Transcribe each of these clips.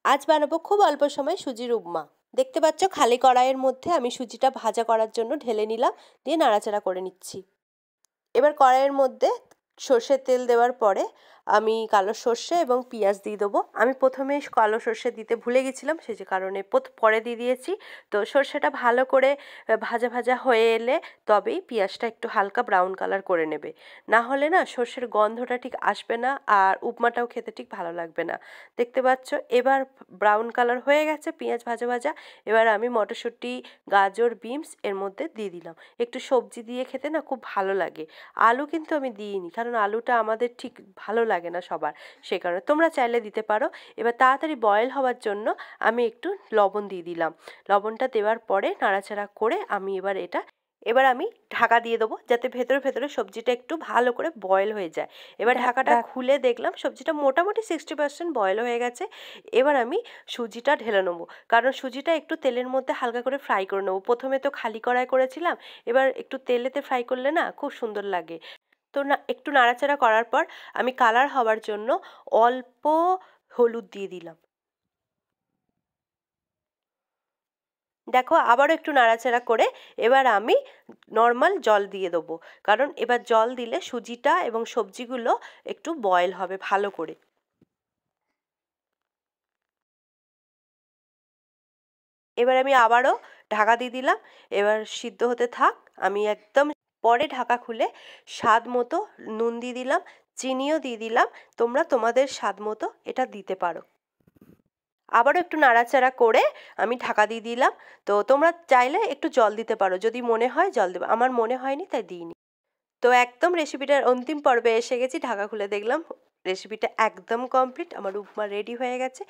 আজ বানাবো খুব অল্প সময় সুজির উপমা। দেখতে পাচ্ছ খালি কড়াইয়ের মধ্যে আমি সুজিটা ভাজা করার জন্য ঢেলে নিলাম, দিয়ে নাড়াচাড়া করে নিচ্ছি। এবার কড়াইয়ের মধ্যে সর্ষের তেল দেওয়ার পরে আমি কালো সর্ষে এবং পেঁয়াজ দিয়ে দেবো। আমি প্রথমে কালো সর্ষে দিতে ভুলে গেছিলাম, সেই যে কারণে পরে দিয়ে দিয়েছি। তো সর্ষেটা ভালো করে ভাজা ভাজা হয়ে এলে তবেই পেঁয়াজটা একটু হালকা ব্রাউন কালার করে নেবে, না হলে না সর্ষের গন্ধটা ঠিক আসবে না, আর উপমাটাও খেতে ঠিক ভালো লাগবে না। দেখতে পাচ্ছ এবার ব্রাউন কালার হয়ে গেছে পেঁয়াজ ভাজা ভাজা। এবার আমি মটরশুঁটি, গাজর, বিনস এর মধ্যে দিয়ে দিলাম। একটু সবজি দিয়ে খেতে না খুব ভালো লাগে। আলু কিন্তু আমি দিইনি, কারণ আলুটা আমাদের ঠিক ভালো লাগে না সবার, সে কারণে তোমরা চাইলে দিতে পারো। এবার তাড়াতাড়ি বয়েল হওয়ার জন্য আমি একটু লবণ দিয়ে দিলাম। লবণটা দেওয়ার পরে নাড়াচাড়া করে আমি এবার আমি ঢাকা দিয়ে দেবো, যাতে ভেতরে ভেতরে সবজিটা একটু ভালো করে বয়েল হয়ে যায়। এবার ঢাকাটা খুলে দেখলাম সবজিটা মোটামুটি 60% বয়েল হয়ে গেছে। এবার আমি সুজিটা ঢেলে নেবো, কারণ সুজিটা একটু তেলের মধ্যে হালকা করে ফ্রাই করে নেবো। প্রথমে তো খালি কড়াই করেছিলাম, এবার একটু তেলেতে ফ্রাই করলে না খুব সুন্দর লাগে। তো না একটু নাড়াচাড়া করার পর আমি কালার হওয়ার জন্য অল্প হলুদ দিয়ে দিলাম। দেখো আবারও একটু নাড়াচাড়া করে এবার আমি নর্মাল জল দিয়ে দেবো, কারণ এবার জল দিলে সুজিটা এবং সবজিগুলো একটু বয়েল হবে ভালো করে। এবার আমি আবারও ঢাকা দিয়ে দিলাম। এবার সিদ্ধ হতে থাক। আমি একদম পরে ঢাকা খুলে স্বাদ মতো নুন দিয়ে দিলাম, চিনিও দিয়ে দিলাম। তোমরা তোমাদের স্বাদ মতো এটা দিতে পারো। আবারও একটু নাড়াচাড়া করে আমি ঢাকা দিয়ে দিলাম। তো তোমরা চাইলে একটু জল দিতে পারো, যদি মনে হয় জল দেবে, আমার মনে হয়নি তাই দিইনি। তো একদম রেসিপিটার অন্তিম পর্বে এসে গেছি, ঢাকা খুলে দেখলাম রেসিপিটা একদম কমপ্লিট, আমার উপমা রেডি হয়ে গেছে।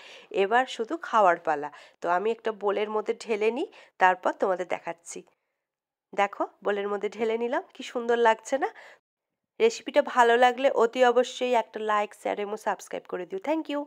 এবার শুধু খাওয়ার পালা। তো আমি একটা বোলের মধ্যে ঢেলে নিই, তারপর তোমাদের দেখাচ্ছি। দেখো বোলের মধ্যে ঢেলে নিলাম, কি সুন্দর লাগছে না? রেসিপিটা ভালো লাগলে অতি অবশ্যই একটা লাইক, শেয়ার এবং সাবস্ক্রাইব করে দিও। Thank you.